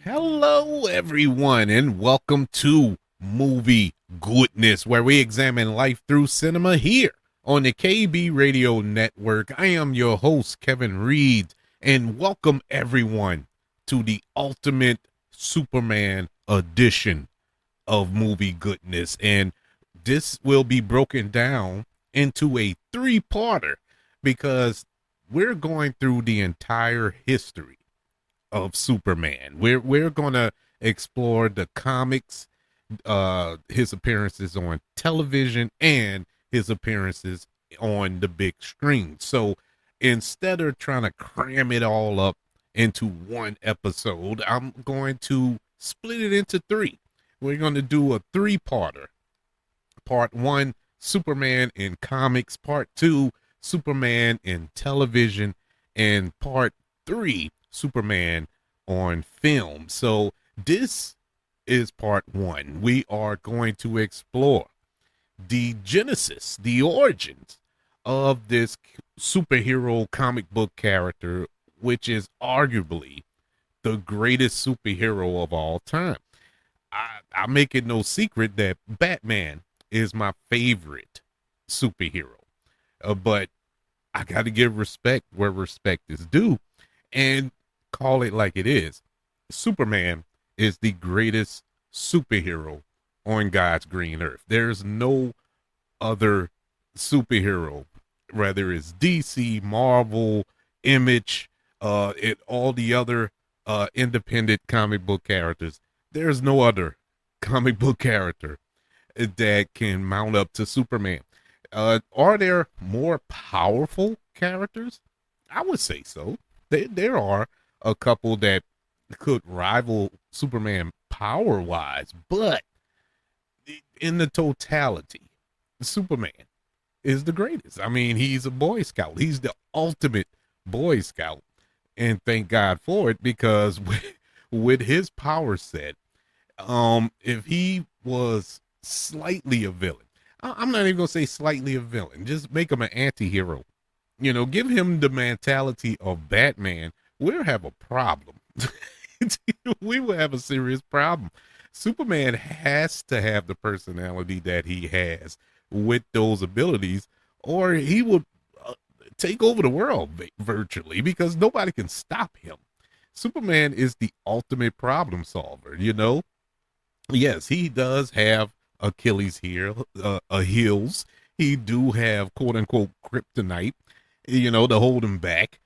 Hello, everyone, and welcome to Movie Goodness, where we examine life through cinema here on the KB Radio Network. I am your host, Kevin Reed, and welcome everyone to the ultimate Superman edition of Movie Goodness. And this will be broken down into a three-parter because we're going through the entire history of Superman. We're gonna explore the comics, his appearances on television, and his appearances on the big screen. So instead of trying to cram it all up into one episode, I'm going to split it into three. We're going to do a three-parter. Part one, Superman in comics. Part two, Superman in television. And part three, Superman on film. So this is part one. We are going to explore the genesis, the origins of this superhero comic book character, which is arguably the greatest superhero of all time. I make it no secret that Batman is my favorite superhero, but I got to give respect where respect is due and call it like it is. Superman is the greatest superhero on God's green earth. There's no other superhero, whether it's DC, Marvel, Image, all the other independent comic book characters. There's no other comic book character that can mount up to Superman. Are there more powerful characters? I would say so. There are a couple that could rival Superman power-wise, but in the totality, Superman is the greatest. I mean, he's a Boy Scout. He's the ultimate Boy Scout, and thank God for it, because with his power set, if he was slightly a villain, I'm not even gonna say slightly a villain, just make him an anti-hero, give him the mentality of Batman, we'll have a problem. We will have a serious problem. Superman has to have the personality that he has with those abilities, or he would take over the world virtually, because nobody can stop him. Superman is the ultimate problem solver, Yes, he does have Achilles heel, heels. He do have quote unquote kryptonite, to hold him back.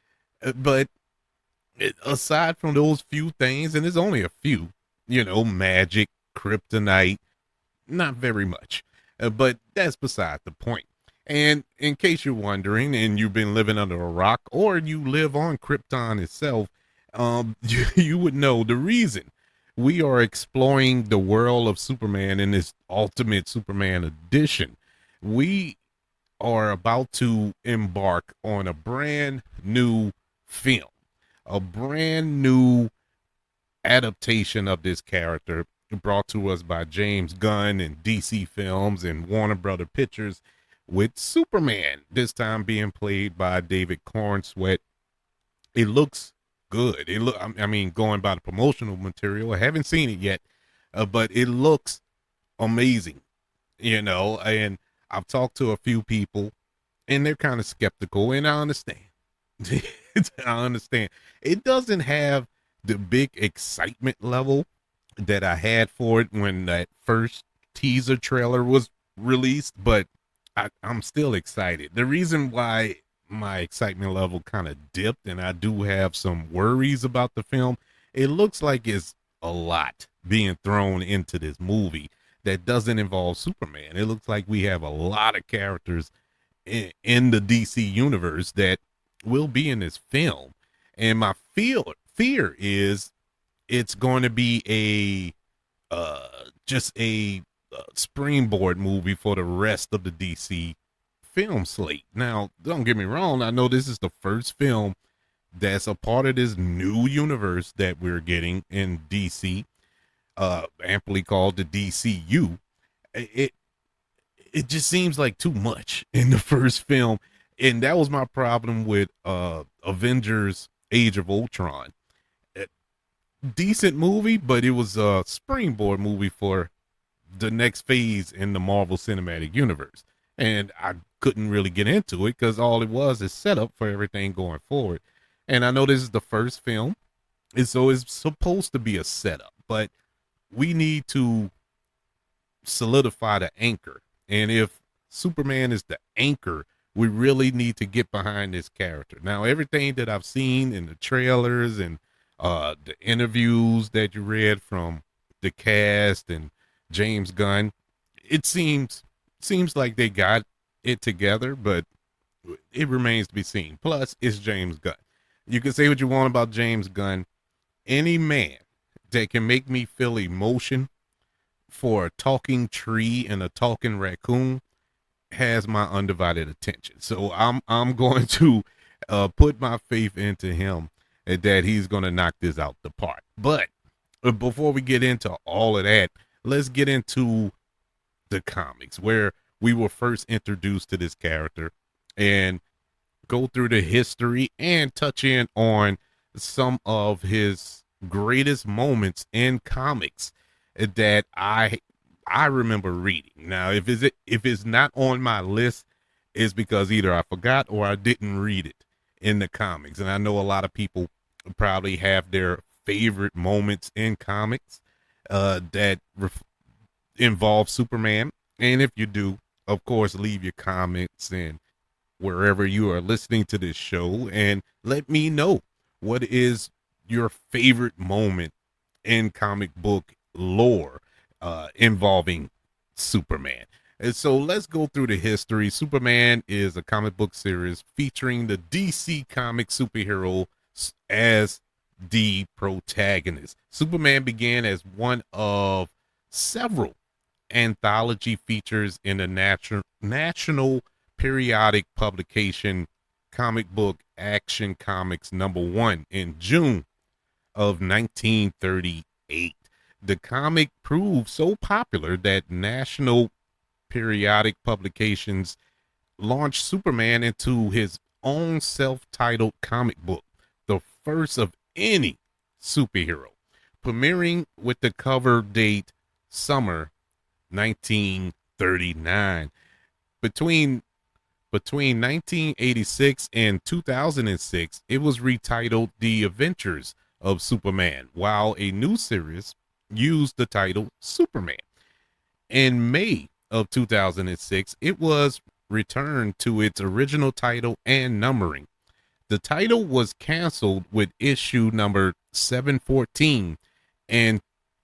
But aside from those few things, and there's only a few, magic, kryptonite, not very much. But that's beside the point. And in case you're wondering, and you've been living under a rock, or you live on Krypton itself, you would know the reason we are exploring the world of Superman in this ultimate Superman edition. We are about to embark on a brand new film, a brand new adaptation of this character brought to us by James Gunn and DC Films and Warner Brother Pictures, with Superman this time being played by David Cornsweet. It looks good. I mean, going by the promotional material, I haven't seen it yet, but it looks amazing, and I've talked to a few people and they're kind of skeptical, and I understand. I understand. It doesn't have the big excitement level that I had for it when that first teaser trailer was released, but I'm still excited. The reason why my excitement level kind of dipped, and I do have some worries about the film, it looks like it's a lot being thrown into this movie that doesn't involve Superman. It looks like we have a lot of characters in the DC universe that will be in this film, and my fear is it's going to be just a springboard movie for the rest of the DC film slate. Now, don't get me wrong, I know this is the first film that's a part of this new universe that we're getting in DC, amply called the DCU. It it just seems like too much in the first film, and that was my problem with Avengers: Age of Ultron. A decent movie, but it was a springboard movie for the next phase in the Marvel Cinematic Universe. And I couldn't really get into it because all it was is setup for everything going forward. And I know this is the first film, and so it's supposed to be a setup, but we need to solidify the anchor. And if Superman is the anchor, we really need to get behind this character. Now, everything that I've seen in the trailers and the interviews that you read from the cast and James Gunn, it seems like they got it together, but it remains to be seen. Plus, it's James Gunn. You can say what you want about James Gunn. Any man that can make me feel emotion for a talking tree and a talking raccoon has my undivided attention. So I'm going to put my faith into him that he's going to knock this out the park. But before we get into all of that, let's get into the comics where we were first introduced to this character and go through the history and touch in on some of his greatest moments in comics that I remember reading. Now, if it's not on my list, it's because either I forgot or I didn't read it in the comics. And I know a lot of people probably have their favorite moments in comics that involve Superman. And if you do, of course, leave your comments and wherever you are listening to this show and let me know what is your favorite moment in comic book lore involving Superman. And so let's go through the history. Superman is a comic book series featuring the DC comic superhero as the protagonist. Superman began as one of several anthology features in the national periodic publication Comic Book Action Comics #1 in June of 1938. The comic proved so popular that national periodic publications launched Superman into his own self-titled comic book, the first of any superhero, premiering with the cover date summer 1939. Between 1986 and 2006, it was retitled The Adventures of Superman, while a new series used the title Superman. In May of 2006, it was returned to its original title and numbering. The title was canceled with issue number 714 in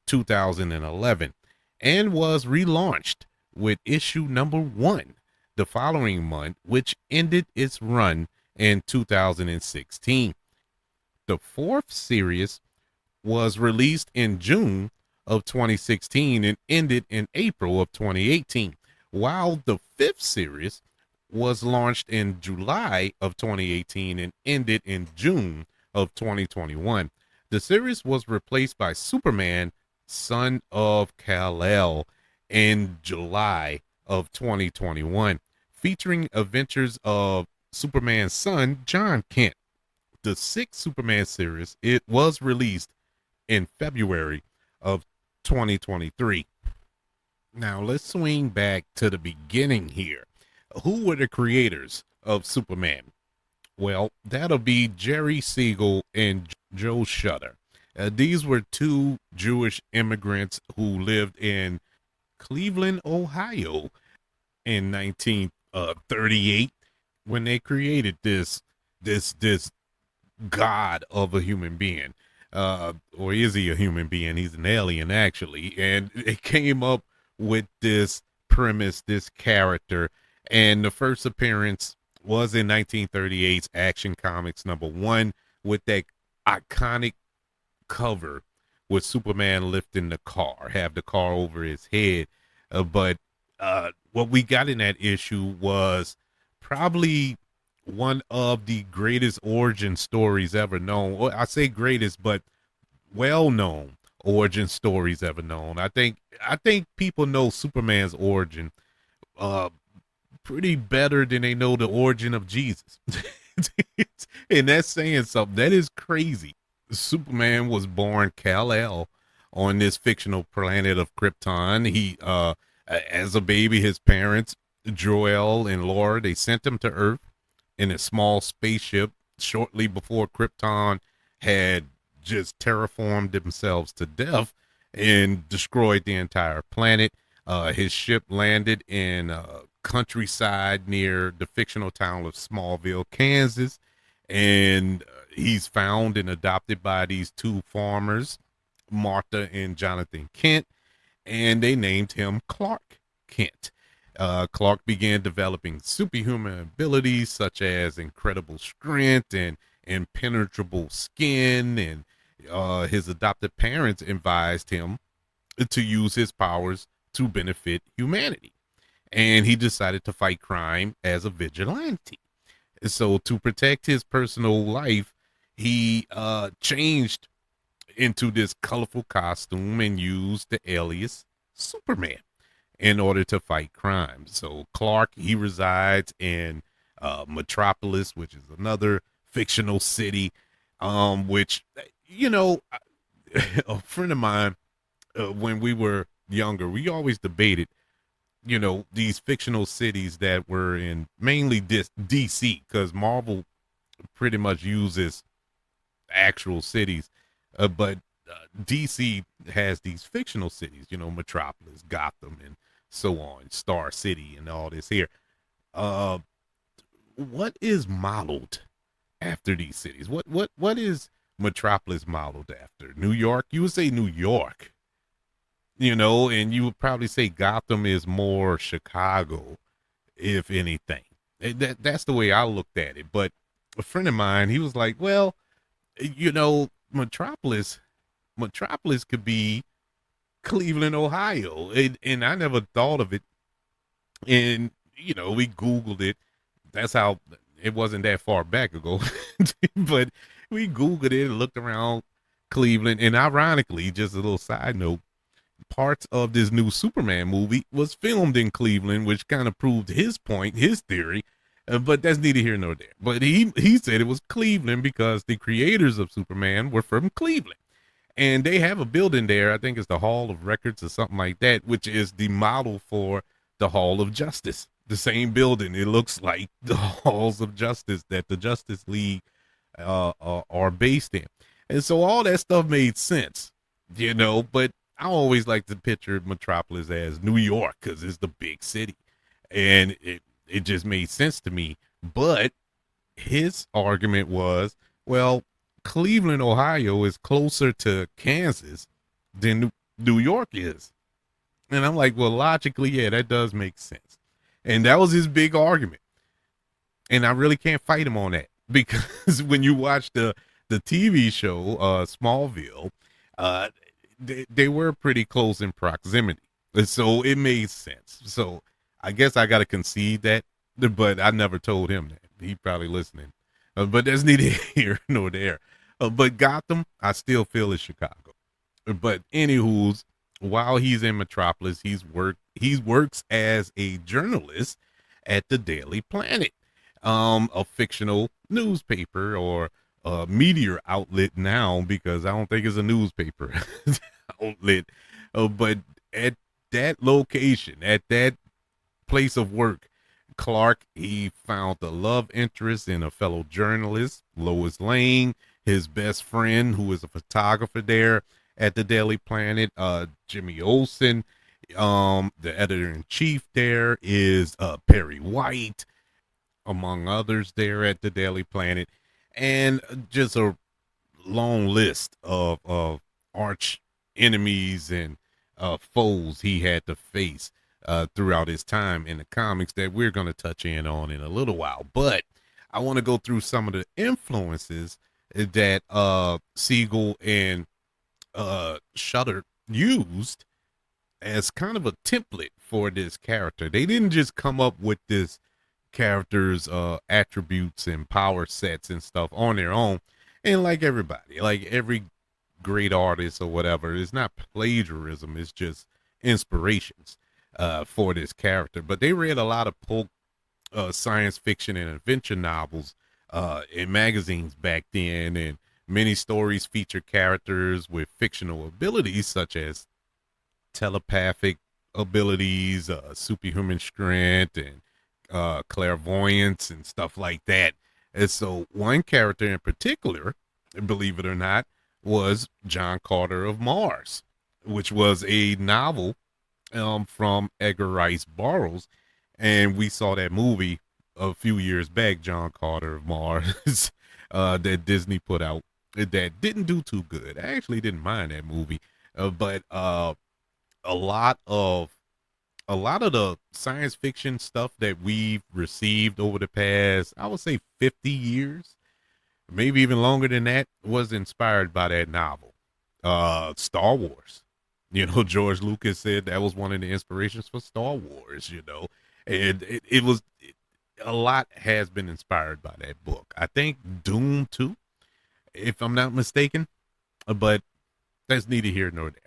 2011 and was relaunched with issue number 1 the following month, which ended its run in 2016. The fourth series was released in June of 2016 and ended in April of 2018, while the fifth series was launched in July of 2018 and ended in June of 2021. The series was replaced by Superman, Son of Kal-El in July of 2021, featuring adventures of Superman's son, John Kent. The sixth Superman series, it was released in February of 2023. Now let's swing back to the beginning here. Who were the creators of Superman? Well, that'll be Jerry Siegel and Joe Shuster. These were two Jewish immigrants who lived in Cleveland, Ohio in 1938 when they created this god of a human being. Or is he a human being? He's an alien, actually. And they came up with this premise, this character. And the first appearance was in 1938's Action Comics #1 with that iconic cover with Superman lifting the car, have the car over his head. But what we got in that issue was probably one of the greatest origin stories ever known. Well, I say greatest, but well known origin stories ever known. I think people know Superman's origin uh pretty better than they know the origin of Jesus. And that's saying something. That is crazy. Superman was born Kal-El on this fictional planet of Krypton. As a baby, his parents, Jor-El and Laura, they sent him to Earth in a small spaceship shortly before Krypton had just terraformed themselves to death and destroyed the entire planet. His ship landed in countryside near the fictional town of Smallville, Kansas, and he's found and adopted by these two farmers, Martha and Jonathan Kent, and they named him Clark Kent. Clark began developing superhuman abilities such as incredible strength and impenetrable skin, and his adopted parents advised him to use his powers to benefit humanity. And he decided to fight crime as a vigilante. So to protect his personal life, he changed into this colorful costume and used the alias Superman in order to fight crime. So Clark, he resides in Metropolis, which is another fictional city, which, you know, a friend of mine, when we were younger, we always debated, these fictional cities that were in mainly DC, because Marvel pretty much uses actual cities, but DC has these fictional cities, Metropolis, Gotham, and so on, Star City, and all this here. Uh, what is modeled after these cities? What is Metropolis modeled after? New York? You would say New York, and you would probably say Gotham is more Chicago, if anything. That's the way I looked at it. But a friend of mine, he was like, well, Metropolis could be Cleveland, Ohio. And I never thought of it. And, we Googled it. That's how it wasn't that far back ago. But we Googled it and looked around Cleveland. And ironically, just a little side note, parts of this new Superman movie was filmed in Cleveland, which kind of proved his point, his theory. But that's neither here nor there. But he said it was Cleveland because the creators of Superman were from Cleveland. And they have a building there, I think it's the Hall of Records or something like that, which is the model for the Hall of Justice. The same building. It looks like the Halls of Justice that the Justice League are based in. And so all that stuff made sense, but I always like to picture Metropolis as New York because it's the big city. And it just made sense to me. But his argument was, well, Cleveland, Ohio is closer to Kansas than New York is. And I'm like, well, logically, yeah, that does make sense. And that was his big argument. And I really can't fight him on that because when you watch the TV show, Smallville, they were pretty close in proximity. And so it made sense. So I guess I got to concede that, but I never told him that. He probably listening. But that's neither here nor there. But Gotham, I still feel is Chicago. But anywho's, while he's in Metropolis, he works as a journalist at the Daily Planet, a fictional newspaper or a media outlet now, because I don't think it's a newspaper outlet. But at that location, at that place of work, Clark, he found the love interest in a fellow journalist, Lois Lane, his best friend, who is a photographer there at the Daily Planet, Jimmy Olsen. The editor-in-chief there is Perry White, among others there at the Daily Planet. And just a long list of arch enemies and foes he had to face throughout his time in the comics that we're going to touch in on in a little while. But I want to go through some of the influences that Siegel and Shutter used as kind of a template for this character. They didn't just come up with this character's attributes and power sets and stuff on their own. And like everybody, like every great artists or whatever. It's not plagiarism. It's just inspirations for this character. But they read a lot of pulp science fiction and adventure novels in magazines back then, and many stories feature characters with fictional abilities such as telepathic abilities, superhuman strength, and clairvoyance and stuff like that. And so, one character in particular, believe it or not, was John Carter of Mars, which was a novel from Edgar Rice Burroughs, and we saw that movie a few years back, John Carter of Mars, that Disney put out that didn't do too good. I actually didn't mind that movie, but a lot of the science fiction stuff that we've received over the past, I would say 50 years, maybe even longer than that, was inspired by that novel. Star Wars. George Lucas said that was one of the inspirations for Star Wars, and a lot has been inspired by that book. I think Doom too, if I'm not mistaken, but that's neither here nor there.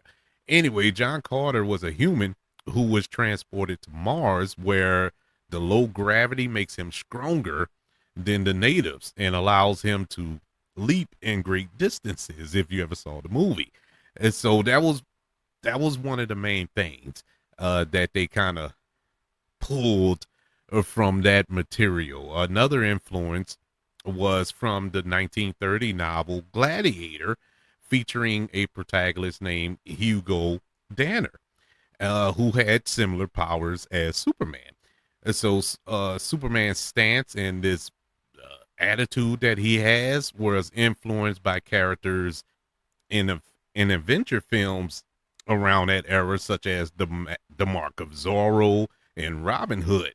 Anyway, John Carter was a human who was transported to Mars, where the low gravity makes him stronger than the natives and allows him to leap in great distances, if you ever saw the movie. And so that was one of the main things that they kind of pulled from that material. Another influence was from the 1930 novel Gladiator, featuring a protagonist named Hugo Danner, who had similar powers as Superman. And so Superman's stance and this attitude that he has was influenced by characters in adventure films around that era, such as the Mark of Zorro and Robin Hood.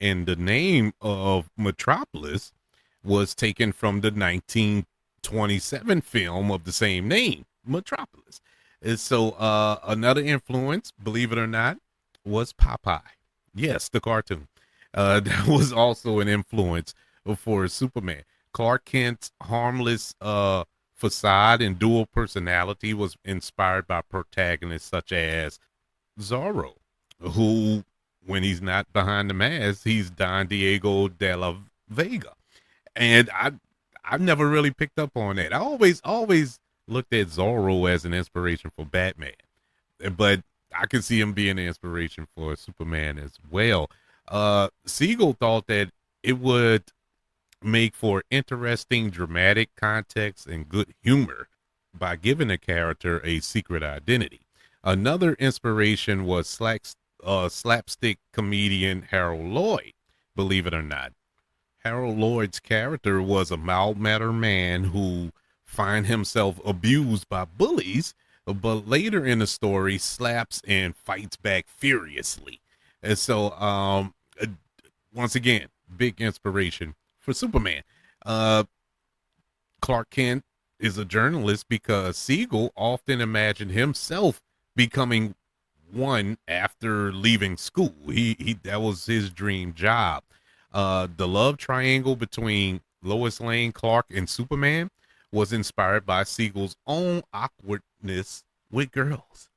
And the name of Metropolis was taken from the 1927 film of the same name, Metropolis. And so another influence, believe it or not, was Popeye. Yes, the cartoon. That was also an influence for Superman. Clark Kent's harmless facade and dual personality was inspired by protagonists such as Zorro, who, when he's not behind the mask, he's Don Diego de la Vega. And I've never really picked up on that. I always looked at Zorro as an inspiration for Batman, but I could see him being an inspiration for Superman as well. Siegel thought that it would make for interesting dramatic context and good humor by giving a character a secret identity. Another inspiration was slapstick comedian Harold Lloyd, believe it or not. Harold Lloyd's character was a mild-mannered man who find himself abused by bullies, but later in the story slaps and fights back furiously. And so, once again, big inspiration for Superman. Clark Kent is a journalist because Siegel often imagined himself becoming one after leaving school. He that was his dream job. The love triangle between Lois Lane, Clark, and Superman was inspired by Siegel's own awkwardness with girls.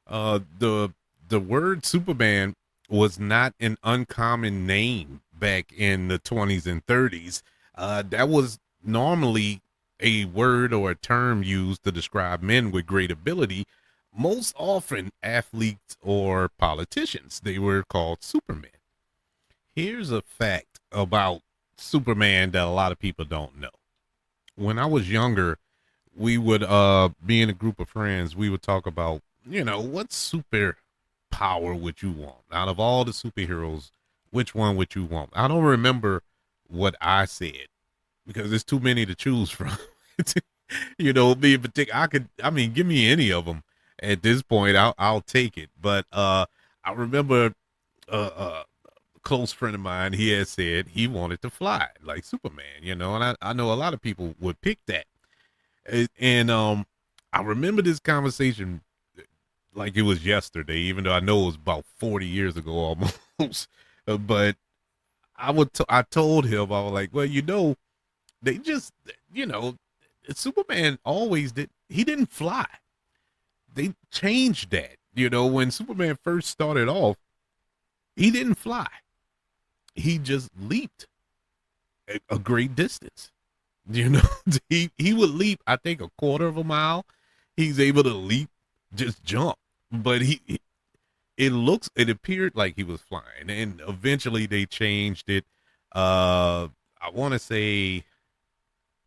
The word Superman was not an uncommon name back in the 20s and 30s. That was normally a word or a term used to describe men with great ability, most often athletes or politicians. They were called Supermen. Here's a fact about Superman that a lot of people don't know. When I was younger, we would be in a group of friends. We would talk about, what super power would you want out of all the superheroes? Which one would you want? I don't remember what I said because there's too many to choose from. Me in particular, give me any of them at this point. I'll take it. But I remember a close friend of mine, he had said he wanted to fly like Superman, and I know a lot of people would pick that. And I remember this conversation like it was yesterday, even though I know it was about 40 years ago almost. But I told him, I was like, well, they just, Superman always he didn't fly. They changed that. When Superman first started off, he didn't fly. He just leaped a great distance. You know, he would leap, I think, a quarter of a mile. He's able to leap, just jump. But it appeared like he was flying, and eventually they changed it. I want to say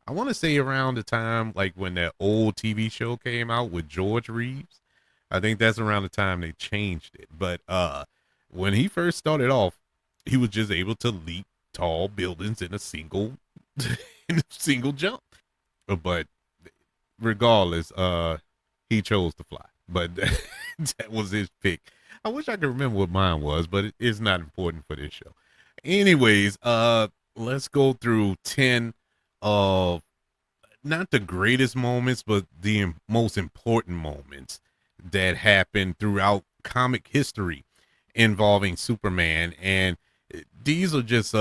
around the time like when that old TV show came out with George Reeves. I think that's around the time they changed it. But when he first started off, he was just able to leap tall buildings in a single in a single jump. But regardless, he chose to fly. But that was his pick. I wish I could remember what mine was, but it's not important for this show. Anyways, let's go through 10 of not the greatest moments, but the most important moments that happened throughout comic history involving Superman. And these are just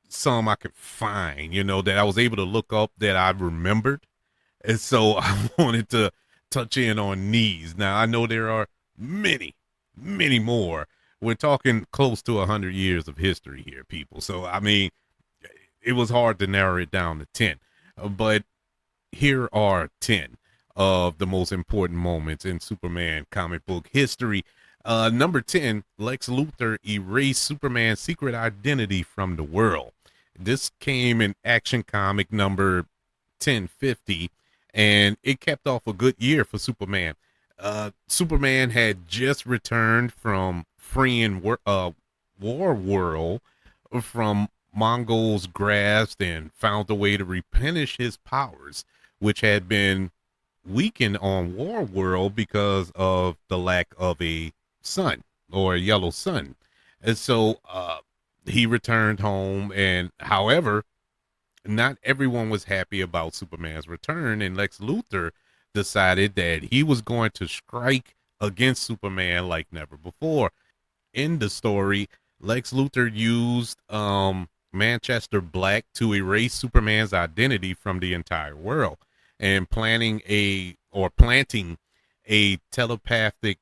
some I could find, that I was able to look up that I remembered. And so I wanted to touch in on these. Now, I know there are many, many more. We're talking close to 100 years of history here, people. So, I mean, it was hard to narrow it down to 10. But here are 10 of the most important moments in Superman comic book history. Number 10, Lex Luthor erased Superman's secret identity from the world. This came in Action Comic number 1050, and it kept off a good year for Superman. Superman had just returned from freeing War World from Mongols' grasp and found a way to replenish his powers, which had been weakened on War World because of the lack of a sun or a yellow sun. And so he returned home, and however, not everyone was happy about Superman's return, and Lex Luthor decided that he was going to strike against Superman like never before. In the story, Lex Luthor used Manchester Black to erase Superman's identity from the entire world, and planting a telepathic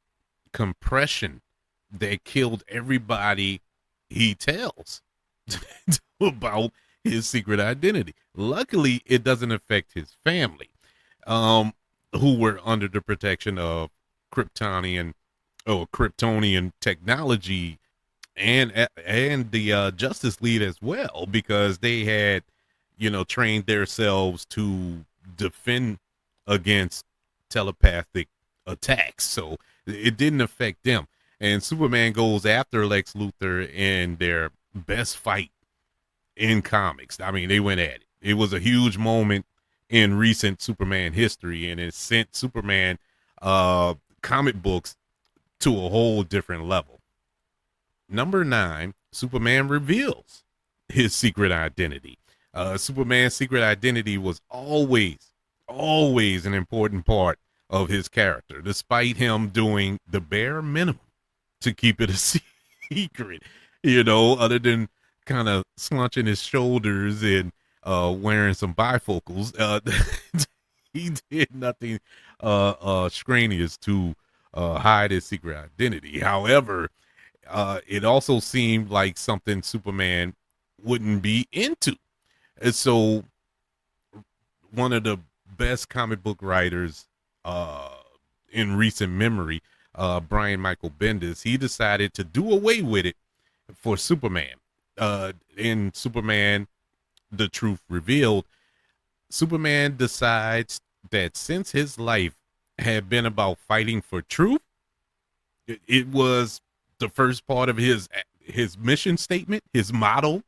compression that killed everybody he tells about his secret identity. Luckily, it doesn't affect his family, who were under the protection of Kryptonian technology and the Justice League as well, because they had, trained themselves to defend against telepathic attacks. So it didn't affect them. And Superman goes after Lex Luthor in their best fight in comics. I mean, they went at it. It was a huge moment in recent Superman history, and it sent Superman comic books to a whole different level. Number 9, Superman reveals his secret identity. Superman's secret identity was always an important part of his character, despite him doing the bare minimum to keep it a secret, other than kind of slunching his shoulders and wearing some bifocals. He did nothing strenuous to hide his secret identity. However, it also seemed like something Superman wouldn't be into. And so one of the best comic book writers in recent memory, Brian Michael Bendis, he decided to do away with it for Superman. In Superman, The Truth Revealed, Superman decides that since his life had been about fighting for truth, it was the first part of his mission statement, his motto.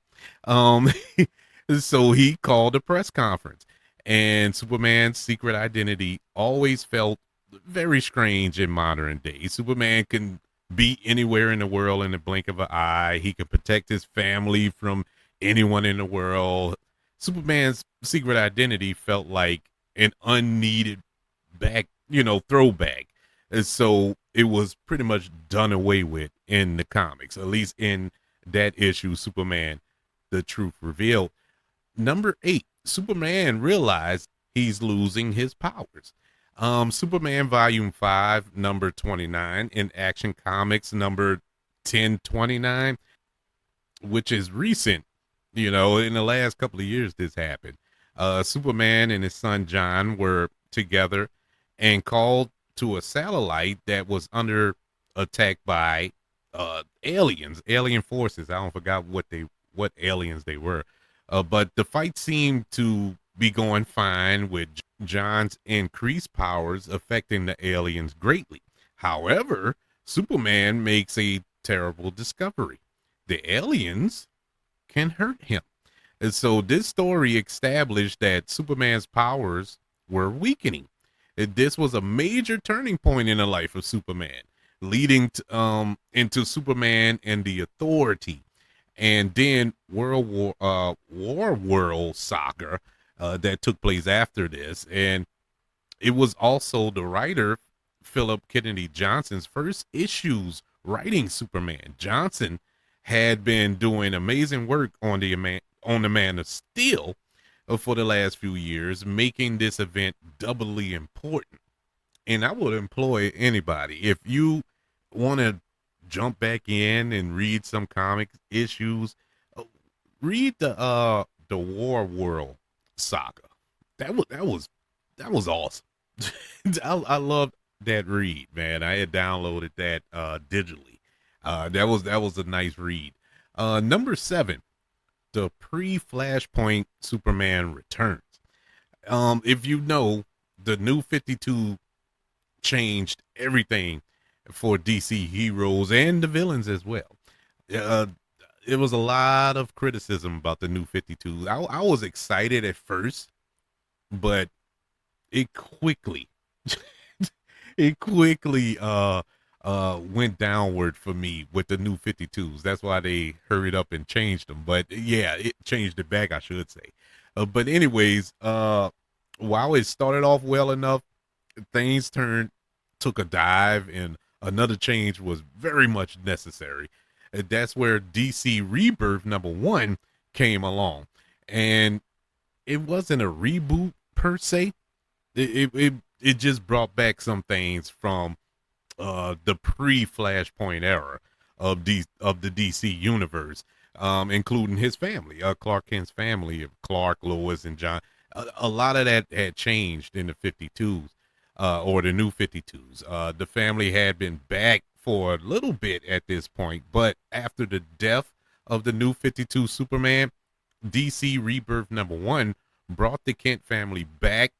So he called a press conference, and Superman's secret identity always felt very strange in modern day. Superman can be anywhere in the world in the blink of an eye. He can protect his family from anyone in the world. Superman's secret identity felt like an unneeded throwback. And so it was pretty much done away with in the comics, at least in that issue, Superman, The Truth Revealed. Number 8, Superman realized he's losing his powers. Superman Volume 5, number 29, in Action Comics number 1029, which is recent. In the last couple of years, this happened. Superman and his son John were together and called to a satellite that was under attack by aliens, alien forces. I don't forgot what aliens they were, but the fight seemed to be going fine with John's increased powers affecting the aliens greatly. However, Superman makes a terrible discovery. The aliens can hurt him. And so this story established that Superman's powers were weakening. This was a major turning point in the life of Superman, leading into Superman and the Authority, and then War World saga that took place after this. And it was also the writer Philip Kennedy Johnson's first issues writing Superman. Johnson had been doing amazing work on the Man of Steel for the last few years, making this event doubly important. And I would employ anybody, if you want to jump back in and read some comic issues, read the War World saga. That was awesome. I loved that read, man. I had downloaded that digitally. That was a nice read. Number 7, the pre-Flashpoint Superman returns. If you know, the new 52 changed everything for DC heroes and the villains as well. Uh, it was a lot of criticism about the new 52. I was excited at first, but it quickly it quickly went downward for me with the new 52s. That's why they hurried up and changed them. But yeah, it changed it back, I should say. But anyways, while it started off well enough, things took a dive, and another change was very much necessary. And that's where DC Rebirth number 1 came along. And it wasn't a reboot per se. It just brought back some things from the pre-Flashpoint era of the DC universe, including his family, Clark Kent's family of Clark, Lois, and John. A lot of that had changed in the 52s, or the new 52s. The family had been back for a little bit at this point, but after the death of the new 52 Superman, DC Rebirth number 1 brought the Kent family back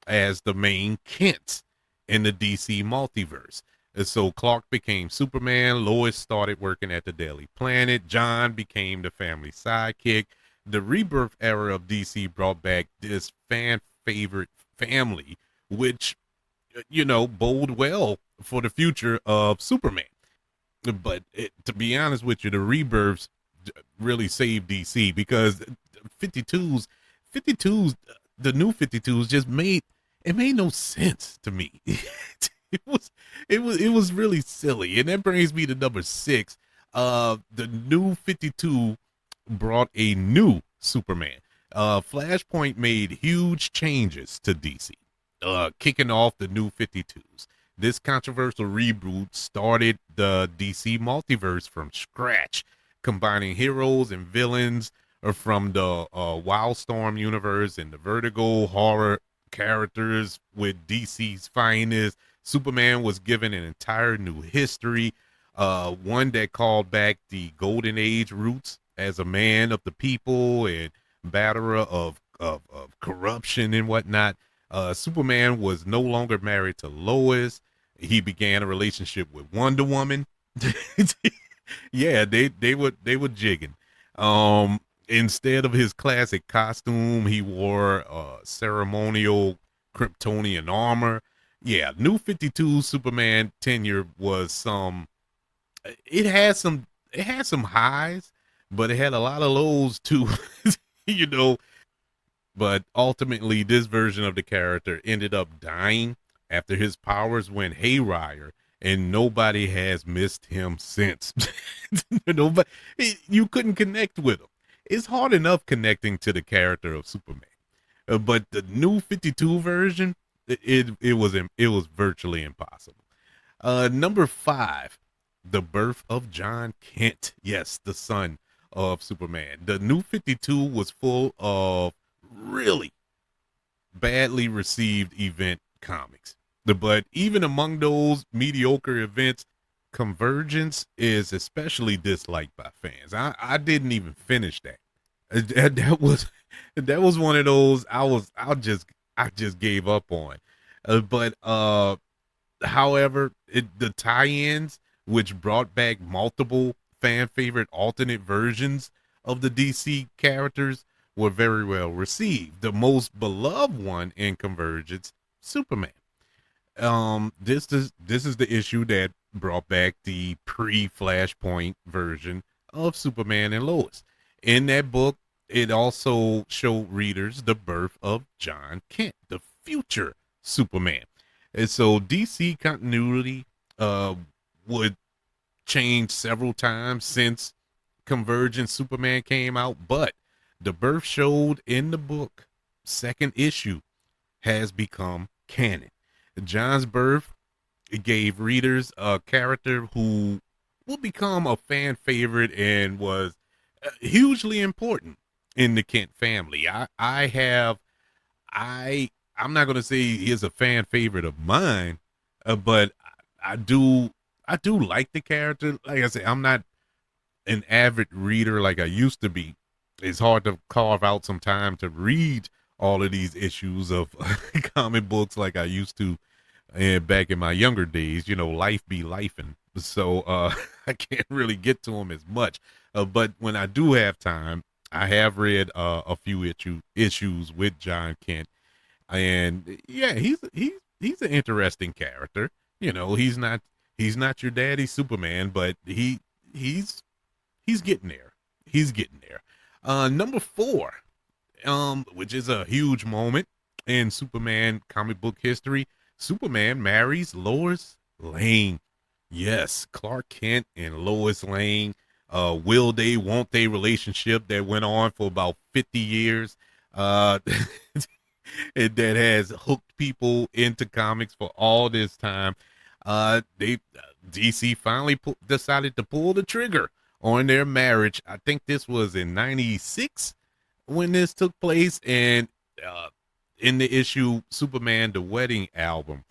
as the main Kents in the DC multiverse. And so Clark became Superman, Lois started working at the Daily Planet, John became the family sidekick. The Rebirth era of DC brought back this fan favorite family, which, bode well for the future of Superman. But to be honest with you, the Rebirths really saved DC, because 52s, the new 52s just made no sense to me. it was really silly. And that brings me to number 6. The new 52 brought a new Superman. Flashpoint made huge changes to DC, kicking off the new 52s. This controversial reboot started the DC multiverse from scratch, combining heroes and villains from the Wildstorm universe and the Vertigo horror characters with DC's finest. Superman was given an entire new history, one that called back the Golden Age roots as a man of the people and batterer of corruption and whatnot. Superman was no longer married to Lois. He began a relationship with Wonder Woman. Yeah, they were jigging. Instead of his classic costume, he wore ceremonial Kryptonian armor. Yeah, new 52 Superman tenure was it had some highs, but it had a lot of lows too. you know, but ultimately this version of the character ended up dying after his powers went haywire, and nobody has missed him since. Nobody, you couldn't connect with him. It's hard enough connecting to the character of Superman, But the new 52 version, it was virtually impossible. Number 5, the birth of John Kent. Yes, the son of Superman. The new 52 was full of really badly received event comics. But even among those mediocre events, Convergence is especially disliked by fans. I didn't even finish that. That was one of those I just gave up on. But however, the tie-ins, which brought back multiple fan favorite alternate versions of the DC characters, were very well received. The most beloved one in Convergence, Superman. This is the issue that brought back the pre-Flashpoint version of Superman and Lois. In that book, it also showed readers the birth of John Kent, the future Superman. And so DC continuity would change several times since Convergence Superman came out, but the birth showed in the book, second issue, has become canon. John's birth gave readers a character who will become a fan favorite and was hugely important in the Kent family. I'm not gonna say he is a fan favorite of mine, but I do I do like the character. Like I said, I'm not an avid reader like I used to be. It's hard to carve out some time to read all of these issues of comic books like I used to back in my younger days. Life be lifing. So I can't really get to them as much. But when I do have time, I have read a few issues with John Kent, and yeah, he's an interesting character. He's not your daddy Superman, but he's getting there. He's getting there. Number 4, which is a huge moment in Superman comic book history. Superman marries Lois Lane. Yes, Clark Kent and Lois Lane. Will they, won't they relationship that went on for about 50 years. That has hooked people into comics for all this time. They DC finally decided to pull the trigger on their marriage. I think this was in '96 when this took place, and in the issue Superman the Wedding album,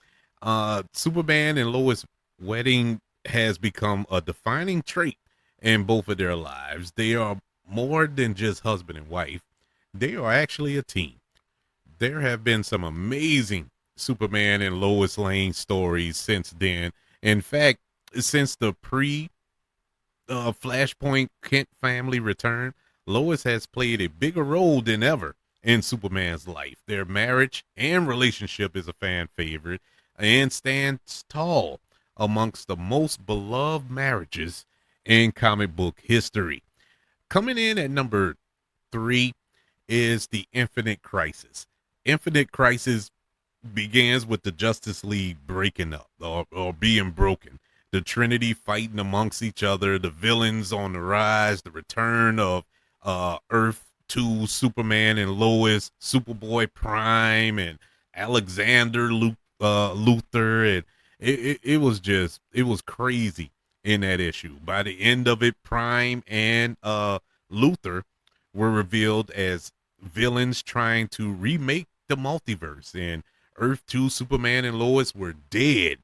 Superman and Lois' wedding has become a defining trait in both of their lives. They are more than just husband and wife. They are actually a team. There have been some amazing Superman and Lois Lane stories since then. In fact, since the pre Flashpoint Kent family return, Lois has played a bigger role than ever in Superman's life. Their marriage and relationship is a fan favorite and stands tall amongst the most beloved marriages in comic book history. Coming in at number 3 is the Infinite Crisis. Infinite Crisis begins with the Justice League breaking up or being broken. The Trinity fighting amongst each other, the villains on the rise, the return of Earth 2, Superman and Lois, Superboy Prime, and Alexander Luthor. And it was crazy in that issue. By the end of it, Prime and Luthor were revealed as villains trying to remake the multiverse, and Earth 2, Superman and Lois were dead.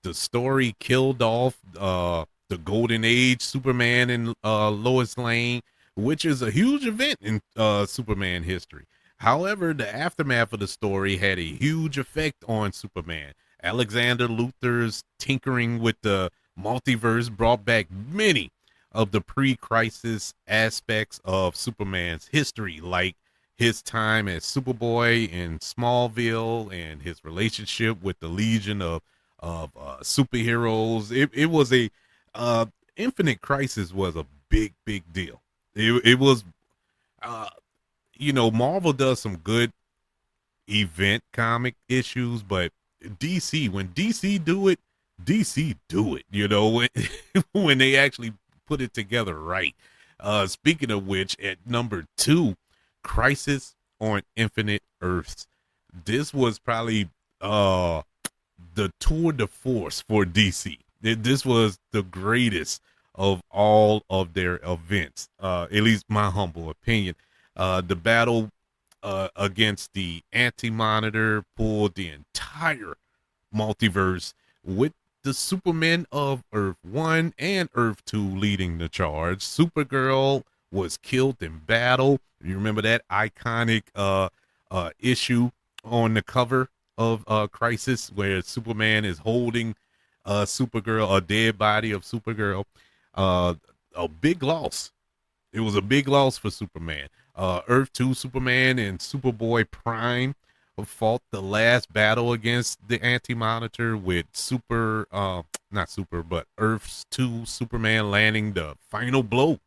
The story killed off the Golden Age Superman and Lois Lane, which is a huge event in Superman history. However, the aftermath of the story had a huge effect on Superman. Alexander Luthor's tinkering with the multiverse brought back many of the pre-crisis aspects of Superman's history, like his time as Superboy in Smallville and his relationship with the Legion of superheroes. It was a Infinite Crisis was a big deal. It was Marvel does some good event comic issues, but when DC do it, DC do it. When they actually put it together right. Speaking of which, at number 2, Crisis on Infinite Earths. This was probably uh the tour de force for DC. This was the greatest of all of their events, at least my humble opinion. The battle against the Anti-Monitor pulled the entire multiverse with the Superman of Earth 1 and Earth 2 leading the charge. Supergirl was killed in battle. You remember that iconic issue on the cover of Crisis where Superman is holding Supergirl, a dead body of Supergirl. Uh, a big loss. It was a big loss for Superman. Earth 2 Superman and Superboy Prime fought the last battle against the Anti-Monitor with not Super, but Earth 2 Superman landing the final blow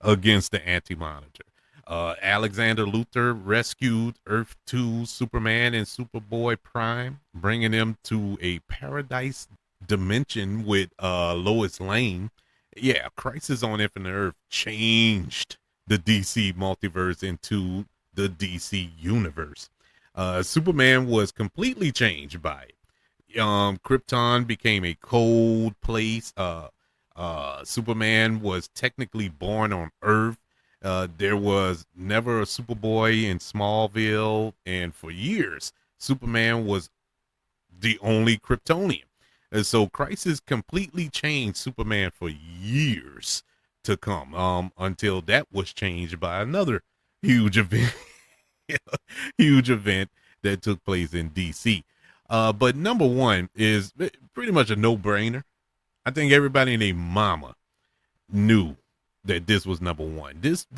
against the Anti-Monitor. Alexander Luthor rescued Earth 2 Superman and Superboy Prime, bringing them to a paradise dimension with Lois Lane. Yeah, Crisis on Infinite Earth changed the DC multiverse into the DC universe. Superman was completely changed by it. Krypton became a cold place. Superman was technically born on Earth. There was never a Superboy in Smallville, and for years, Superman was the only Kryptonian. And so Crisis completely changed Superman for years to come, until that was changed by another huge event, huge event that took place in DC. But number one is pretty much a no-brainer. I think everybody and their mama knew that this was number one. This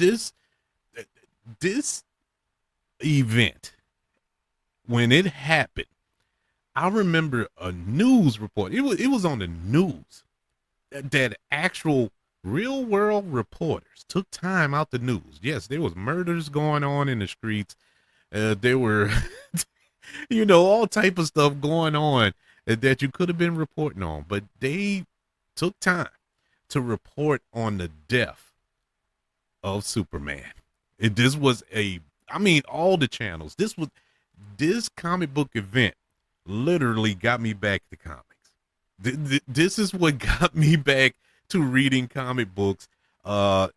event, when it happened, I remember a news report. It was on the news that actual real world reporters took time out the news. Yes, there was murders going on in the streets. There were all type of stuff going on that you could have been reporting on, but they took time to report on the death of Superman. This was all the channels. This comic book event literally got me back to comics. This is what got me back to reading comic books. At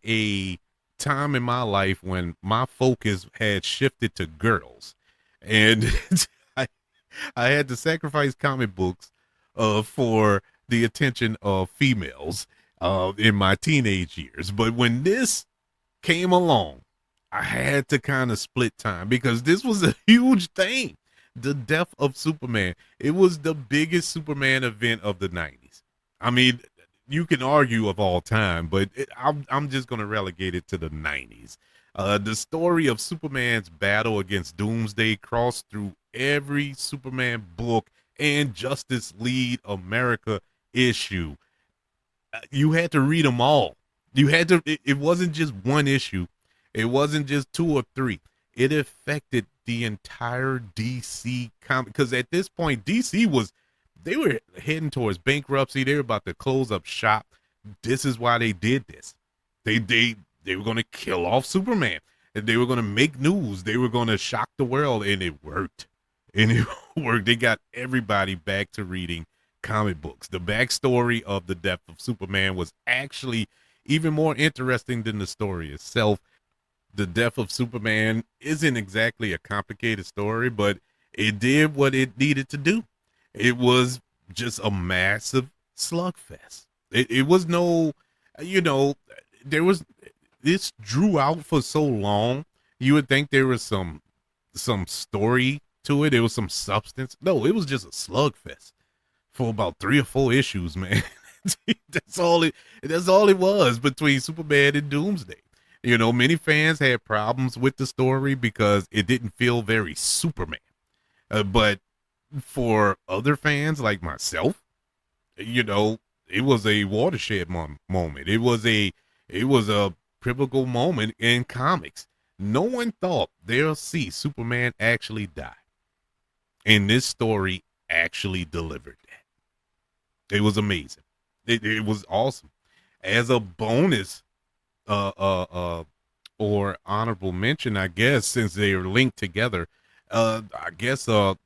a time in my life when my focus had shifted to girls, and I, I had to sacrifice comic books for the attention of females in my teenage years. But when this came along, I had to kind of split time because this was a huge thing. The death of Superman. It was the biggest Superman event of the 90s. I mean, you can argue of all time, but I'm just going to relegate it to the 90s. The story of Superman's battle against Doomsday crossed through every Superman book and Justice League America issue. You had to read them all. You had to. It wasn't just one issue. It wasn't just two or three. It affected the entire DC comic because at this point they were heading towards bankruptcy. They were about to close up shop. This is why they did this. They were going to kill off Superman. And they were going to make news. They were going to shock the world, and it worked. And it worked. They got everybody back to reading comic books. The backstory of the death of Superman was actually even more interesting than the story itself. The death of Superman isn't exactly a complicated story, but it did what it needed to do. It was just a massive slugfest. It was no, there was, this drew out for so long. You would think there was some story to it. There was some substance. No, it was just a slugfest for about 3 or 4 issues, man. That's all it was between Superman and Doomsday. Many fans had problems with the story because it didn't feel very Superman. But for other fans like myself, it was a watershed moment. It was a pivotal moment in comics. No one thought they'll see Superman actually die. And this story actually delivered that. It was amazing. It was awesome. As a bonus or honorable mention, I guess, since they are linked together. I guess 1A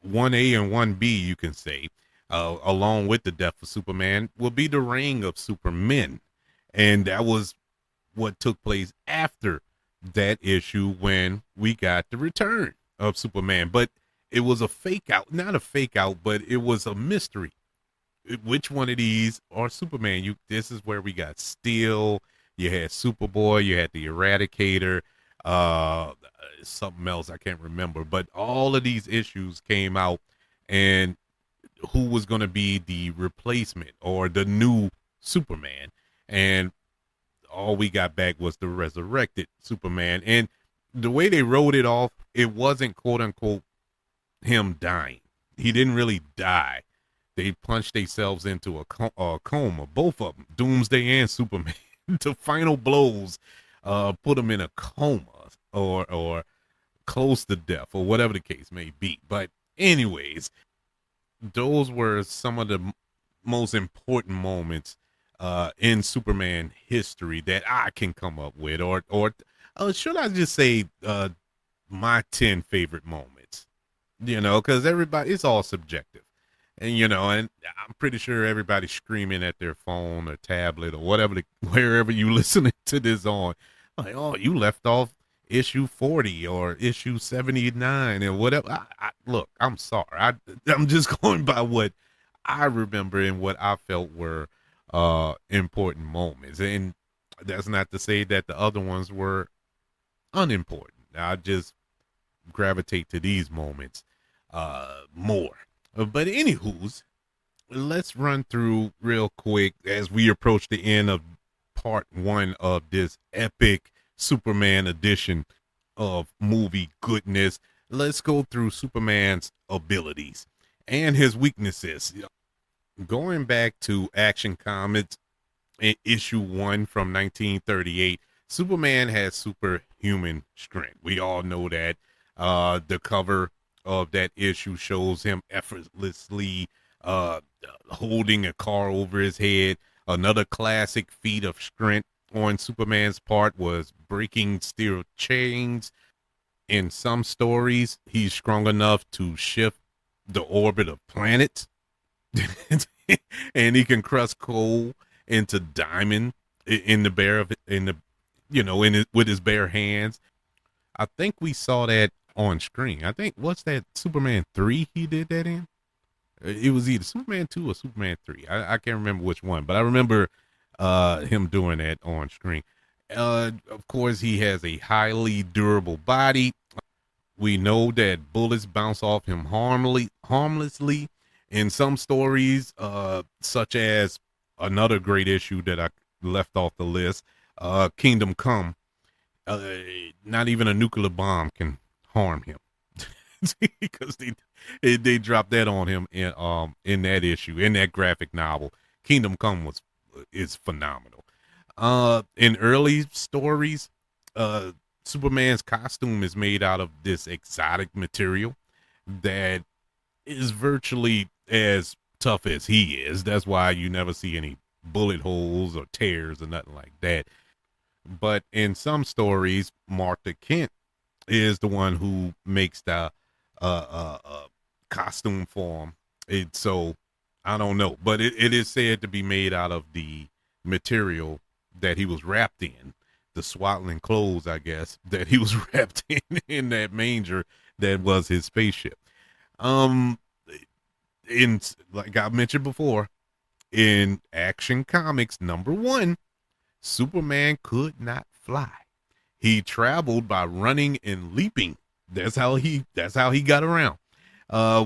and 1B, you can say, along with the death of Superman, will be the reign of Supermen. And that was what took place after that issue when we got the return of Superman. But it was a fake out, not a fake out, but it was a mystery. Which one of these are Superman? This is where we got Steel, you had Superboy, you had the Eradicator, uh something else I can't remember, but all of these issues came out, and who was going to be the replacement or the new Superman. And all we got back was the resurrected Superman. And the way they wrote it off, it wasn't quote unquote him dying. He didn't really die. They punched themselves into a coma, both of them, Doomsday and Superman. The final blows put them in a coma or close to death or whatever the case may be. But anyways, those were some of the most important moments in Superman history that I can come up with, or should I just say my 10 favorite moments? Because everybody, it's all subjective. And I'm pretty sure everybody's screaming at their phone or tablet or whatever, wherever you listening to this on, like, oh, you left off issue 40 or issue 79 or whatever. Look, I'm sorry. I'm just going by what I remember and what I felt were important moments. And that's not to say that the other ones were unimportant. I just gravitate to these moments more. But anywho's, let's run through real quick as we approach the end of part one of this epic Superman edition of movie goodness. Let's go through Superman's abilities and his weaknesses. Going back to Action Comics issue 1 from 1938, Superman has superhuman strength. We all know that. The cover of that issue shows him effortlessly holding a car over his head. Another classic feat of strength on Superman's part was breaking steel chains. In some stories, he's strong enough to shift the orbit of planets. And he can crush coal into diamond in the bare of in the with his bare hands. I think we saw that on screen. I think, what's that, Superman 3 he did that in? It was either Superman 2 or Superman 3. I can't remember which one, but I remember him doing that on screen. Of course, he has a highly durable body. We know that bullets bounce off him harmlessly. In some stories, such as another great issue that I left off the list, Kingdom Come, not even a nuclear bomb can harm him. Because they dropped that on him in that issue, in that graphic novel. Kingdom Come is phenomenal. In early stories, Superman's costume is made out of this exotic material that is virtually as tough as he is. That's why you never see any bullet holes or tears or nothing like that. But in some stories, Martha Kent is the one who makes the costume for him. So I don't know, but it is said to be made out of the material that he was wrapped in, the swaddling clothes, I guess, that he was wrapped in that manger that was his spaceship. In, like I mentioned before, in Action Comics #1, Superman could not fly. He traveled by running and leaping. That's how he got around,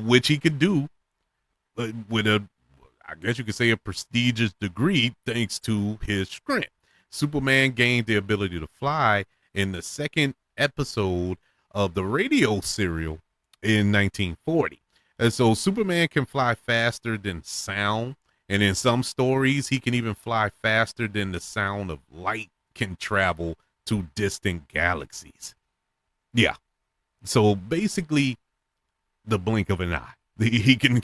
which he could do with I guess you could say, a prestigious degree thanks to his strength. Superman gained the ability to fly in the second episode of the radio serial in 1940. And so Superman can fly faster than sound. And in some stories, he can even fly faster than the sound of light can travel to distant galaxies. Yeah. So basically, the blink of an eye. He can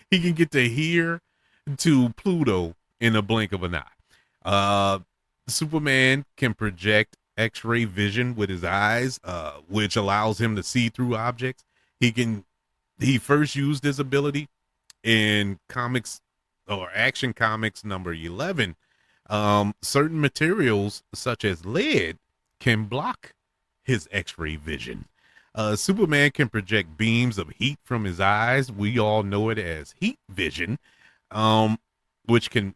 get to here to Pluto in a blink of an eye. Superman can project X-ray vision with his eyes, which allows him to see through objects. He can. He first used this ability in comics or Action Comics number 11. Certain materials such as lead can block his X-ray vision. Superman can project beams of heat from his eyes. We all know it as heat vision, um, which can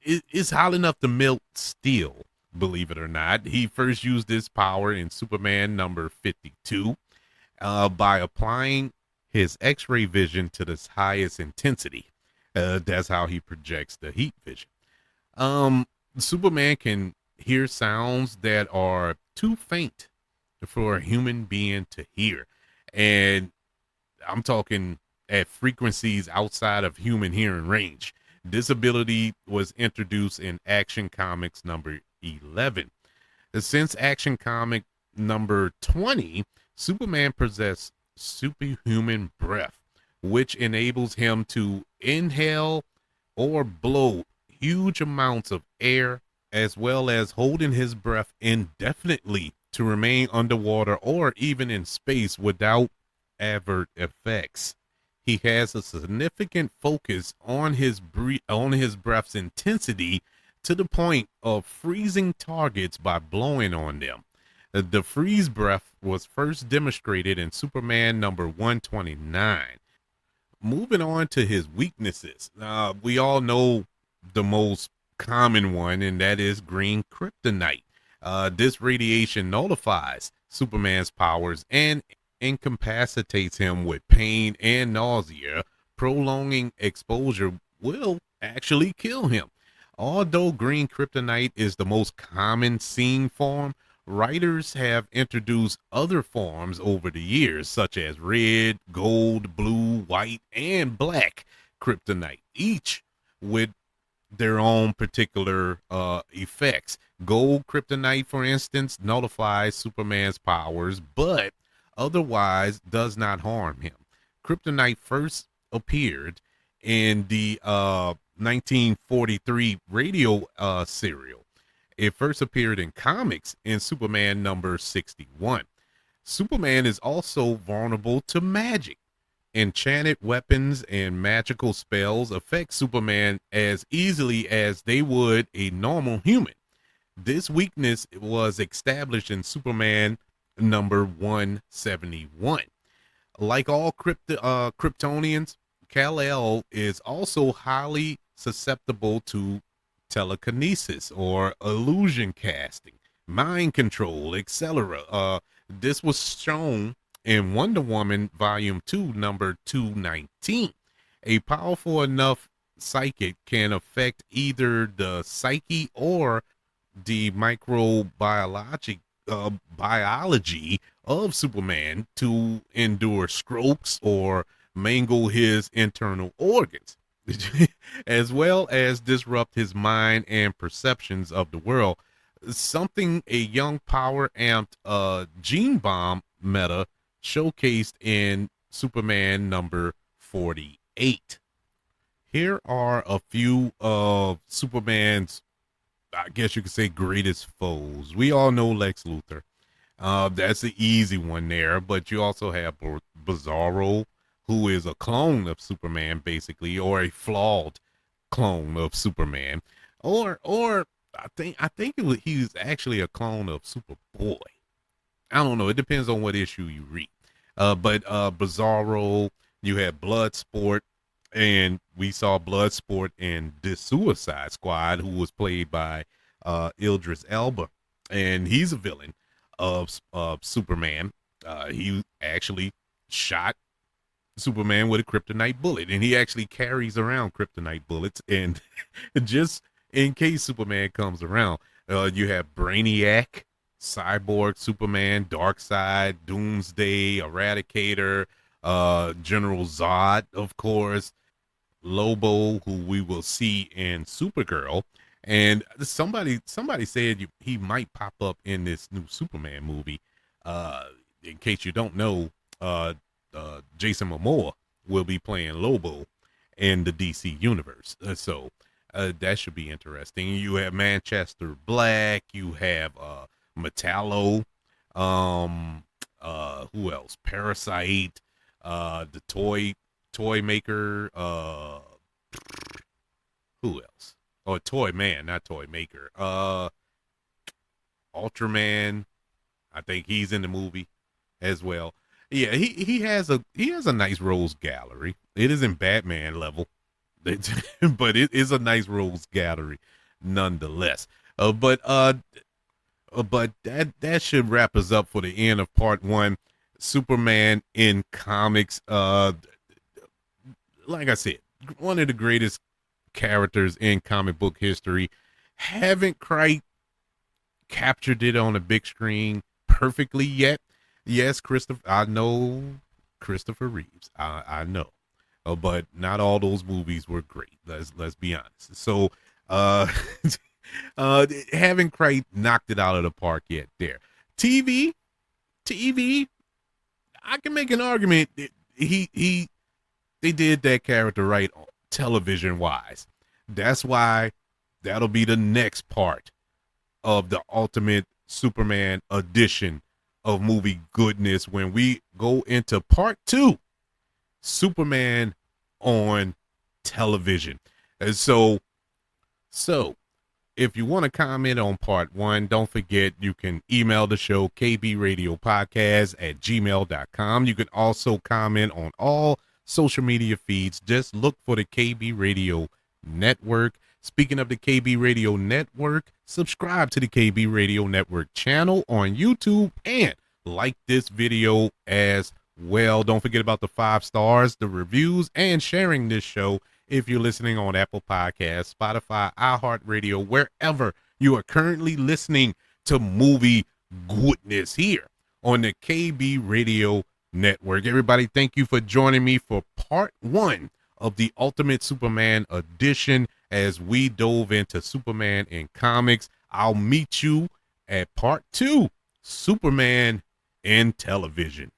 is hot enough to melt steel. Believe it or not, he first used this power in Superman number 52 by applying his X-ray vision to the highest intensity. That's how he projects the heat vision. Um, Superman can hear sounds that are too faint for a human being to hear, and I'm talking at frequencies outside of human hearing range. This ability was introduced in Action Comics number 11. Since Action Comic number 20, Superman possesses superhuman breath, which enables him to inhale or blow huge amounts of air, as well as holding his breath indefinitely to remain underwater or even in space without adverse effects. He has a significant focus on his breath's intensity to the point of freezing targets by blowing on them. The freeze breath was first demonstrated in Superman number 129. Moving on to his weaknesses, we all know the most common one, and that is green kryptonite. This radiation nullifies Superman's powers and incapacitates him with pain and nausea. Prolonging exposure will actually kill him. Although green kryptonite is the most common seen form, writers have introduced other forms over the years, such as red, gold, blue, white, and black kryptonite, each with their own particular effects. Gold kryptonite, for instance, nullifies Superman's powers, but otherwise does not harm him. Kryptonite first appeared in the 1943 radio serial. It first appeared in comics in Superman number 61. Superman is also vulnerable to magic. Enchanted weapons and magical spells affect Superman as easily as they would a normal human. This weakness was established in Superman number 171. Like all Kryptonians, Kal-El is also highly susceptible to telekinesis or illusion casting, mind control, etc. This was shown in Wonder Woman Volume 2, number 219. A powerful enough psychic can affect either the psyche or the biology of Superman to endure strokes or mangle his internal organs, as well as disrupt his mind and perceptions of the world. Something a young power amped gene bomb meta showcased in Superman number 48. Here are a few of Superman's, I guess you could say, greatest foes. We all know Lex Luthor. That's the easy one there, but you also have Bizarro, who is a clone of Superman, basically, or a flawed clone of Superman, or I think he's actually a clone of Superboy. I don't know. It depends on what issue you read. But Bizarro, you had Bloodsport, and we saw Bloodsport in this Suicide Squad, who was played by Idris Elba, and he's a villain of Superman. He actually shot Superman with a kryptonite bullet, and he actually carries around kryptonite bullets, and just in case Superman comes around. You have Brainiac, Cyborg, Superman, Darkseid, Doomsday, Eradicator, General Zod, of course, Lobo, who we will see in Supergirl. And somebody said he might pop up in this new Superman movie. In case you don't know, Jason Momoa will be playing Lobo in the DC universe. So That should be interesting. You have Manchester Black. You have Metallo. Um, who else? Parasite. The toy maker. Who else? Oh, Toy Man, not Toy Maker. Ultraman. I think he's in the movie as well. Yeah, he has a nice rogues gallery. It isn't Batman level, but it is a nice rogues gallery nonetheless. But that should wrap us up for the end of part one. Superman in comics. Like I said, one of the greatest characters in comic book history. Haven't quite captured it on a big screen perfectly yet. Yes, I know Christopher Reeves. I know. But not all those movies were great. Let's be honest. So uh haven't quite knocked it out of the park yet there. TV, TV, I can make an argument that he they did that character right television wise. That's why that'll be the next part of the Ultimate Superman edition of movie goodness when we go into part two, Superman on television. And so if you want to comment on part one, don't forget you can email the show kbradiopodcast@gmail.com. You can also comment on all social media feeds. Just look for the KB Radio Network. Speaking of the KB Radio Network, subscribe to the KB Radio Network channel on YouTube and like this video as well. Don't forget about the 5 stars, the reviews, and sharing this show if you're listening on Apple Podcasts, Spotify, iHeartRadio, wherever you are currently listening to movie goodness here on the KB Radio Network. Everybody, thank you for joining me for part one of the Ultimate Superman edition as we dove into Superman in comics. I'll meet you at part two, Superman in television.